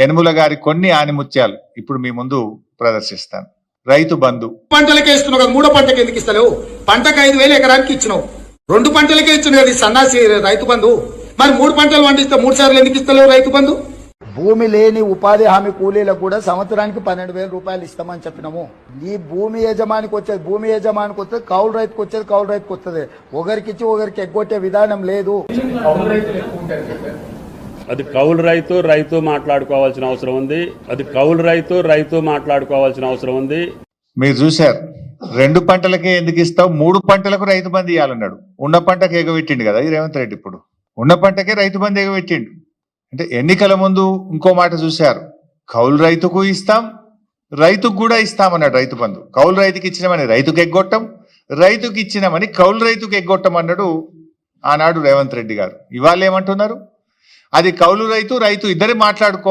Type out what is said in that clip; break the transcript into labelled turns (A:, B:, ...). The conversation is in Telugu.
A: యనుమల గారి కొన్ని ఆనిముత్యాలు ఇప్పుడు మీ ముందు ప్రదర్శిస్తాను. రైతు బంధు
B: పంటలకే ఇస్తున్నావు కదా, మూడో పంటకి ఎందుకు ఇస్తలేవు? పంటకు 5,000 ఎకరానికి ఇచ్చినావు, 2 పంటలకే ఇచ్చినావు కదా సన్నాసి రైతు బంధు. మరి 3 పంటలు పండిస్తే 3 సార్లు ఎందుకు ఇస్తలేవు రైతు బంధు?
C: భూమి లేని ఉపాధి హామీ కూలీలకు కూడా సంవత్సరానికి 12,000 రూపాయలు ఇస్తామని చెప్పినాము. ఈ భూమి యజమానికి వచ్చేది కౌలు రైతుకు వచ్చేది కౌలు రైతుకు వస్తుంది. ఒకరికి ఇచ్చి ఒకరికి ఎగ్గొట్టే విధానం లేదు.
D: అది కౌలు రైతు మాట్లాడుకోవాల్సిన అవసరం ఉంది.
A: మీరు చూశారు. 2 పంటలకే ఎందుకు ఇస్తావు, 3 పంటలకు రైతు బంధు ఇవ్వాలన్నాడు. ఉన్న పంటకు ఎగబెట్టిండు కదా ఈ రేవంత్ రెడ్డి. ఇప్పుడు ఉన్న పంటకే రైతు బంధు ఎగబెట్టిండు. అంటే ఎన్నికల ముందు ఇంకో మాట చూశారు, కౌలు రైతుకు ఇస్తాం, రైతుకు కూడా ఇస్తామన్నాడు రైతు బంధు. కౌలు రైతుకి ఇచ్చినామని రైతుకు ఎగ్గొట్టం, రైతుకి ఇచ్చినామని కౌలు రైతుకు ఎగ్గొట్టం అన్నాడు ఆనాడు రేవంత్ రెడ్డి గారు. ఇవాళ ఏమంటున్నారు, అది కౌలు రైతు ఇద్దరు మాట్లాడుకో